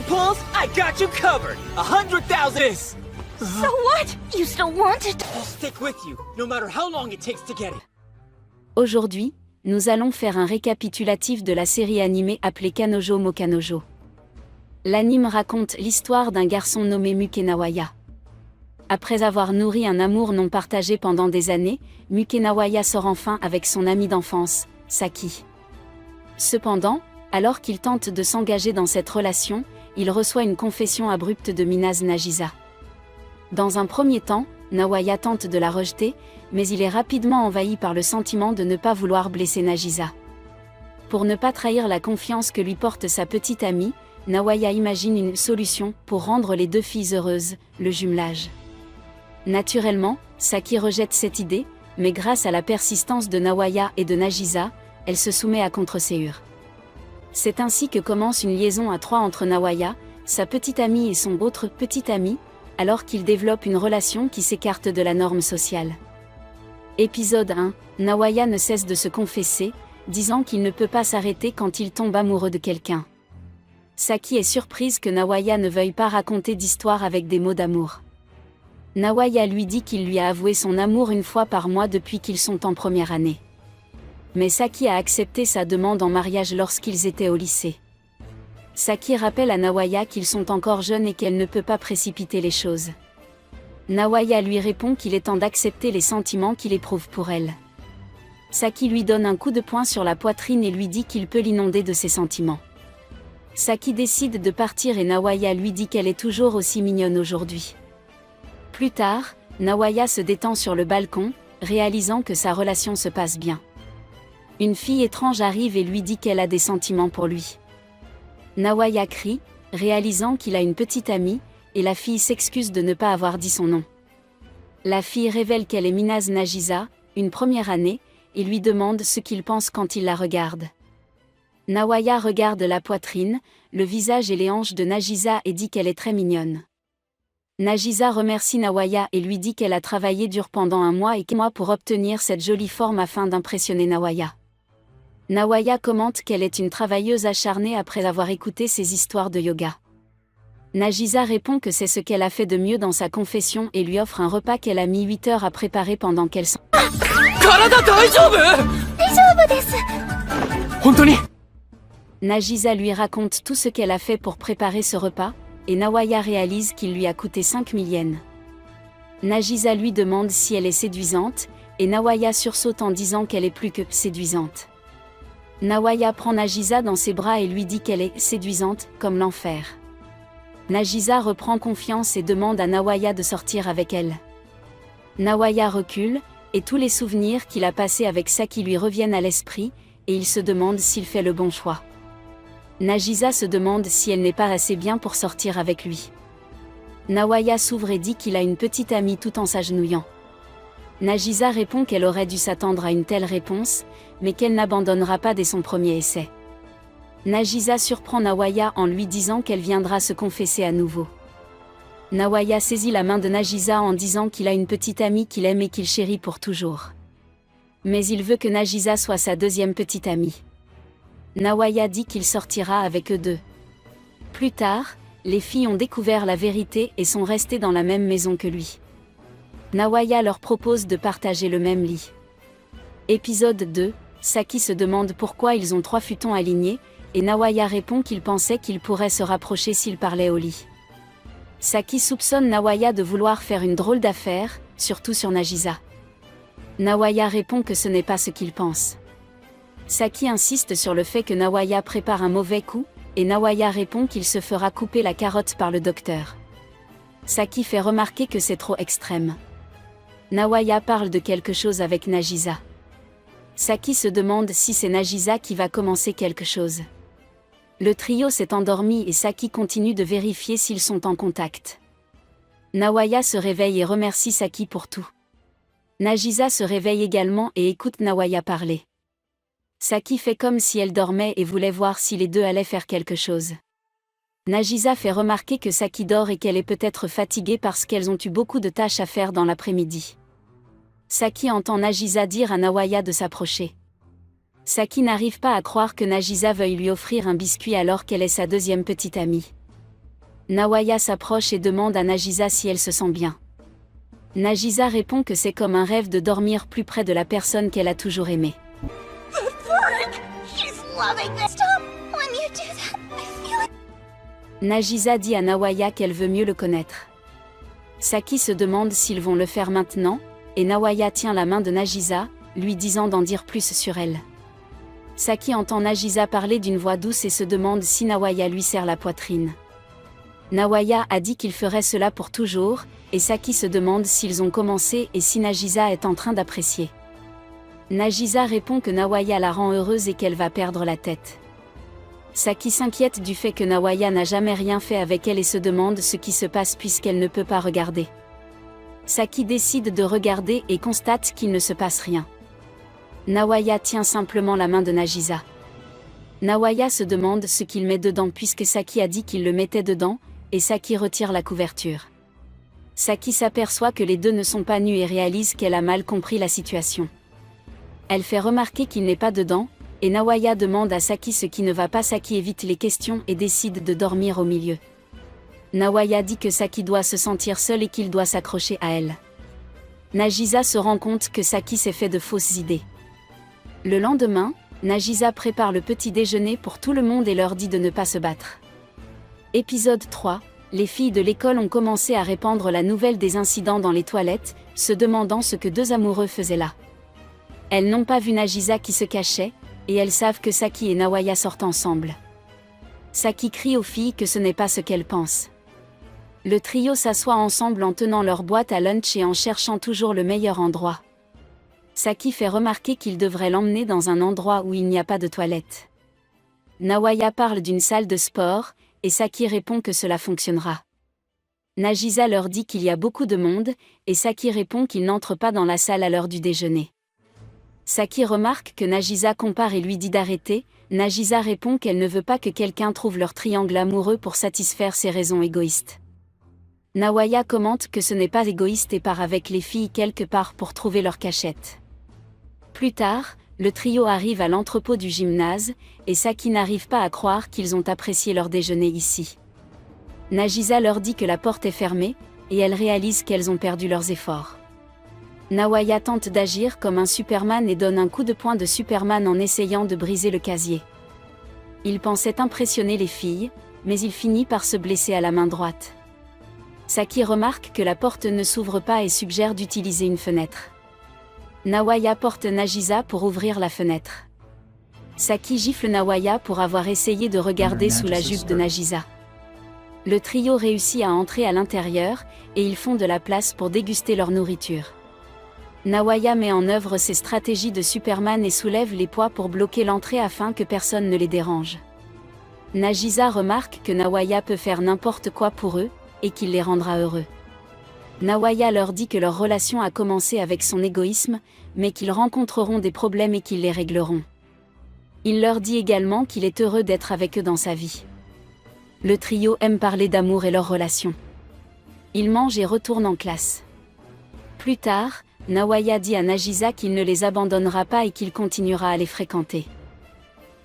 pulls? I got you covered! 100,000 is! So what? You still want it? I'll stick with you, no matter how long it takes to get it. Aujourd'hui, nous allons faire un récapitulatif de la série animée appelée Kanojo mo Kanojo. L'anime raconte l'histoire d'un garçon nommé Mukenawaya. Après avoir nourri un amour non partagé pendant des années, Mukenawaya sort enfin avec son ami d'enfance, Saki. Cependant, alors qu'il tente de s'engager dans cette relation, il reçoit une confession abrupte de Minase Nagisa. Dans un premier temps, Nawaya tente de la rejeter, mais il est rapidement envahi par le sentiment de ne pas vouloir blesser Nagisa. Pour ne pas trahir la confiance que lui porte sa petite amie, Nawaya imagine une solution pour rendre les deux filles heureuses, le jumelage. Naturellement, Saki rejette cette idée, mais grâce à la persistance de Nawaya et de Nagisa, elle se soumet à contreséure. C'est ainsi que commence une liaison à trois entre Nawaya, sa petite amie et son autre petite amie, alors qu'ils développent une relation qui s'écarte de la norme sociale. Épisode 1, Nawaya ne cesse de se confesser, disant qu'il ne peut pas s'arrêter quand il tombe amoureux de quelqu'un. Saki est surprise que Nawaya ne veuille pas raconter d'histoire avec des mots d'amour. Nawaya lui dit qu'il lui a avoué son amour une fois par mois depuis qu'ils sont en première année. Mais Saki a accepté sa demande en mariage lorsqu'ils étaient au lycée. Saki rappelle à Nawaya qu'ils sont encore jeunes et qu'elle ne peut pas précipiter les choses. Nawaya lui répond qu'il est temps d'accepter les sentiments qu'il éprouve pour elle. Saki lui donne un coup de poing sur la poitrine et lui dit qu'il peut l'inonder de ses sentiments. Saki décide de partir et Nawaya lui dit qu'elle est toujours aussi mignonne aujourd'hui. Plus tard, Nawaya se détend sur le balcon, réalisant que sa relation se passe bien. Une fille étrange arrive et lui dit qu'elle a des sentiments pour lui. Nawaya crie, réalisant qu'il a une petite amie, et la fille s'excuse de ne pas avoir dit son nom. La fille révèle qu'elle est Minase Nagisa, une première année, et lui demande ce qu'il pense quand il la regarde. Nawaya regarde la poitrine, le visage et les hanches de Nagisa et dit qu'elle est très mignonne. Nagisa remercie Nawaya et lui dit qu'elle a travaillé dur pendant un mois pour obtenir cette jolie forme afin d'impressionner Nawaya. Nawaya commente qu'elle est une travailleuse acharnée après avoir écouté ses histoires de yoga. Nagisa répond que c'est ce qu'elle a fait de mieux dans sa confession et lui offre un repas qu'elle a mis 8 heures à préparer pendant qu'elle s'en... Nagisa lui raconte tout ce qu'elle a fait pour préparer ce repas, et Nawaya réalise qu'il lui a coûté 5000 yens. Nagisa lui demande si elle est séduisante, et Nawaya sursaute en disant qu'elle est plus que séduisante. Nawaya prend Nagisa dans ses bras et lui dit qu'elle est séduisante, comme l'enfer. Nagisa reprend confiance et demande à Nawaya de sortir avec elle. Nawaya recule, et tous les souvenirs qu'il a passés avec Saki lui reviennent à l'esprit, et il se demande s'il fait le bon choix. Nagisa se demande si elle n'est pas assez bien pour sortir avec lui. Nawaya s'ouvre et dit qu'il a une petite amie tout en s'agenouillant. Nagisa répond qu'elle aurait dû s'attendre à une telle réponse, mais qu'elle n'abandonnera pas dès son premier essai. Nagisa surprend Nawaya en lui disant qu'elle viendra se confesser à nouveau. Nawaya saisit la main de Nagisa en disant qu'il a une petite amie qu'il aime et qu'il chérit pour toujours. Mais il veut que Nagisa soit sa deuxième petite amie. Nawaya dit qu'il sortira avec eux deux. Plus tard, les filles ont découvert la vérité et sont restées dans la même maison que lui. Nawaya leur propose de partager le même lit. Épisode 2, Saki se demande pourquoi ils ont 3 futons alignés, et Nawaya répond qu'il pensait qu'ils pourraient se rapprocher s'ils parlaient au lit. Saki soupçonne Nawaya de vouloir faire une drôle d'affaire, surtout sur Nagisa. Nawaya répond que ce n'est pas ce qu'il pense. Saki insiste sur le fait que Nawaya prépare un mauvais coup, et Nawaya répond qu'il se fera couper la carotte par le docteur. Saki fait remarquer que c'est trop extrême. Nawaya parle de quelque chose avec Nagisa. Saki se demande si c'est Nagisa qui va commencer quelque chose. Le trio s'est endormi et Saki continue de vérifier s'ils sont en contact. Nawaya se réveille et remercie Saki pour tout. Nagisa se réveille également et écoute Nawaya parler. Saki fait comme si elle dormait et voulait voir si les deux allaient faire quelque chose. Nagisa fait remarquer que Saki dort et qu'elle est peut-être fatiguée parce qu'elles ont eu beaucoup de tâches à faire dans l'après-midi. Saki entend Nagisa dire à Nawaya de s'approcher. Saki n'arrive pas à croire que Nagisa veuille lui offrir un biscuit alors qu'elle est sa deuxième petite amie. Nawaya s'approche et demande à Nagisa si elle se sent bien. Nagisa répond que c'est comme un rêve de dormir plus près de la personne qu'elle a toujours aimée. She's loving this. Stop when you do that. I feel it. Nagisa dit à Nawaya qu'elle veut mieux le connaître. Saki se demande s'ils vont le faire maintenant, et Nawaya tient la main de Nagisa, lui disant d'en dire plus sur elle. Saki entend Nagisa parler d'une voix douce et se demande si Nawaya lui serre la poitrine. Nawaya a dit qu'il ferait cela pour toujours, et Saki se demande s'ils ont commencé et si Nagisa est en train d'apprécier. Nagisa répond que Nawaya la rend heureuse et qu'elle va perdre la tête. Saki s'inquiète du fait que Nawaya n'a jamais rien fait avec elle et se demande ce qui se passe puisqu'elle ne peut pas regarder. Saki décide de regarder et constate qu'il ne se passe rien. Nawaya tient simplement la main de Nagisa. Nawaya se demande ce qu'il met dedans puisque Saki a dit qu'il le mettait dedans, et Saki retire la couverture. Saki s'aperçoit que les deux ne sont pas nus et réalise qu'elle a mal compris la situation. Elle fait remarquer qu'il n'est pas dedans, et Nawaya demande à Saki ce qui ne va pas. Saki évite les questions et décide de dormir au milieu. Nawaya dit que Saki doit se sentir seule et qu'il doit s'accrocher à elle. Nagisa se rend compte que Saki s'est fait de fausses idées. Le lendemain, Nagisa prépare le petit déjeuner pour tout le monde et leur dit de ne pas se battre. Épisode 3. Les filles de l'école ont commencé à répandre la nouvelle des incidents dans les toilettes, se demandant ce que deux amoureux faisaient là. Elles n'ont pas vu Nagisa qui se cachait, et elles savent que Saki et Nawaya sortent ensemble. Saki crie aux filles que ce n'est pas ce qu'elle pense. Le trio s'assoit ensemble en tenant leur boîte à lunch et en cherchant toujours le meilleur endroit. Saki fait remarquer qu'ils devraient l'emmener dans un endroit où il n'y a pas de toilette. Nawaya parle d'une salle de sport, et Saki répond que cela fonctionnera. Nagisa leur dit qu'il y a beaucoup de monde, et Saki répond qu'il n'entre pas dans la salle à l'heure du déjeuner. Saki remarque que Nagisa compare et lui dit d'arrêter. Nagisa répond qu'elle ne veut pas que quelqu'un trouve leur triangle amoureux pour satisfaire ses raisons égoïstes. Nawaya commente que ce n'est pas égoïste et part avec les filles quelque part pour trouver leur cachette. Plus tard, le trio arrive à l'entrepôt du gymnase, et Saki n'arrive pas à croire qu'ils ont apprécié leur déjeuner ici. Nagisa leur dit que la porte est fermée, et elles réalisent qu'elles ont perdu leurs efforts. Nawaya tente d'agir comme un Superman et donne un coup de poing de Superman en essayant de briser le casier. Il pensait impressionner les filles, mais il finit par se blesser à la main droite. Saki remarque que la porte ne s'ouvre pas et suggère d'utiliser une fenêtre. Nawaya porte Nagisa pour ouvrir la fenêtre. Saki gifle Nawaya pour avoir essayé de regarder sous la jupe de Nagisa. Le trio réussit à entrer à l'intérieur, et ils font de la place pour déguster leur nourriture. Nawaya met en œuvre ses stratégies de Superman et soulève les poids pour bloquer l'entrée afin que personne ne les dérange. Nagisa remarque que Nawaya peut faire n'importe quoi pour eux, et qu'il les rendra heureux. Nawaya leur dit que leur relation a commencé avec son égoïsme, mais qu'ils rencontreront des problèmes et qu'ils les régleront. Il leur dit également qu'il est heureux d'être avec eux dans sa vie. Le trio aime parler d'amour et leur relation. Ils mangent et retournent en classe. Plus tard, Nawaya dit à Nagisa qu'il ne les abandonnera pas et qu'il continuera à les fréquenter.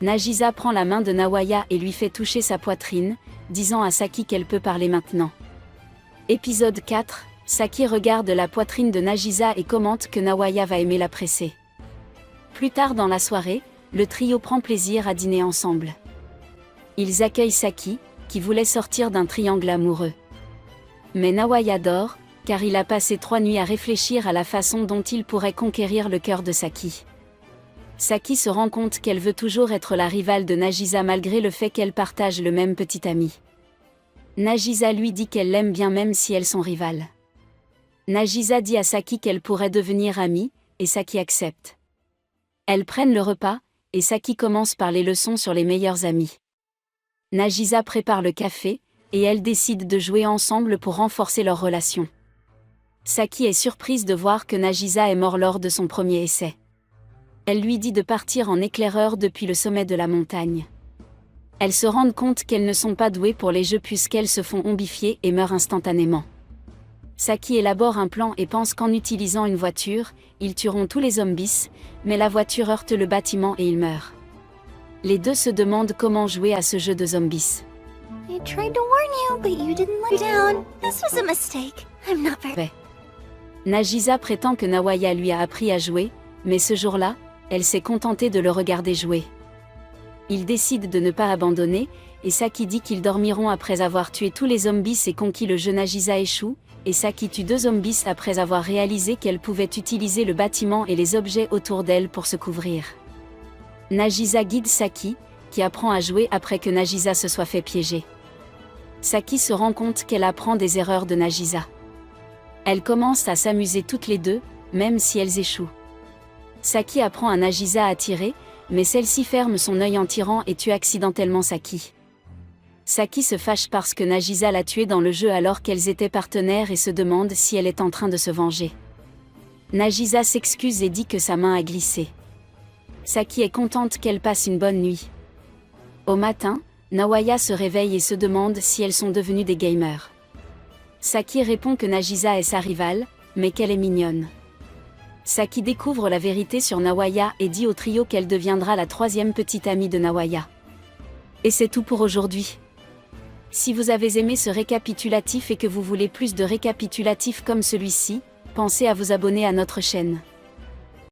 Nagisa prend la main de Nawaya et lui fait toucher sa poitrine, disant à Saki qu'elle peut parler maintenant. Épisode 4. Saki regarde la poitrine de Nagisa et commente que Nawaya va aimer la presser. Plus tard dans la soirée, le trio prend plaisir à dîner ensemble. Ils accueillent Saki, qui voulait sortir d'un triangle amoureux. Mais Nawaya dort, car il a passé 3 nuits à réfléchir à la façon dont il pourrait conquérir le cœur de Saki. Saki se rend compte qu'elle veut toujours être la rivale de Nagisa malgré le fait qu'elle partage le même petit ami. Nagisa lui dit qu'elle l'aime bien même si elles sont rivales. Nagisa dit à Saki qu'elle pourrait devenir amie, et Saki accepte. Elles prennent le repas, et Saki commence par les leçons sur les meilleurs amis. Nagisa prépare le café, et elles décident de jouer ensemble pour renforcer leur relation. Saki est surprise de voir que Nagisa est mort lors de son premier essai. Elle lui dit de partir en éclaireur depuis le sommet de la montagne. Elles se rendent compte qu'elles ne sont pas douées pour les jeux puisqu'elles se font ombifier et meurent instantanément. Saki élabore un plan et pense qu'en utilisant une voiture, ils tueront tous les zombies, mais la voiture heurte le bâtiment et ils meurent. Les deux se demandent comment jouer à ce jeu de zombies. I tried to warn you, but you didn't let down. This was a mistake. I'm not very... Nagisa prétend que Nawaya lui a appris à jouer, mais ce jour-là, elle s'est contentée de le regarder jouer. Ils décident de ne pas abandonner, et Saki dit qu'ils dormiront après avoir tué tous les zombies et conquis le jeu. Nagisa échoue, et Saki tue 2 zombies après avoir réalisé qu'elle pouvait utiliser le bâtiment et les objets autour d'elle pour se couvrir. Nagisa guide Saki, qui apprend à jouer après que Nagisa se soit fait piéger. Saki se rend compte qu'elle apprend des erreurs de Nagisa. Elles commencent à s'amuser toutes les deux, même si elles échouent. Saki apprend à Nagisa à tirer, mais celle-ci ferme son œil en tirant et tue accidentellement Saki. Saki se fâche parce que Nagisa l'a tuée dans le jeu alors qu'elles étaient partenaires et se demande si elle est en train de se venger. Nagisa s'excuse et dit que sa main a glissé. Saki est contente qu'elle passe une bonne nuit. Au matin, Nawaya se réveille et se demande si elles sont devenues des gamers. Saki répond que Nagisa est sa rivale, mais qu'elle est mignonne. Saki découvre la vérité sur Nawaya et dit au trio qu'elle deviendra la 3e petite amie de Nawaya. Et c'est tout pour aujourd'hui. Si vous avez aimé ce récapitulatif et que vous voulez plus de récapitulatifs comme celui-ci, pensez à vous abonner à notre chaîne.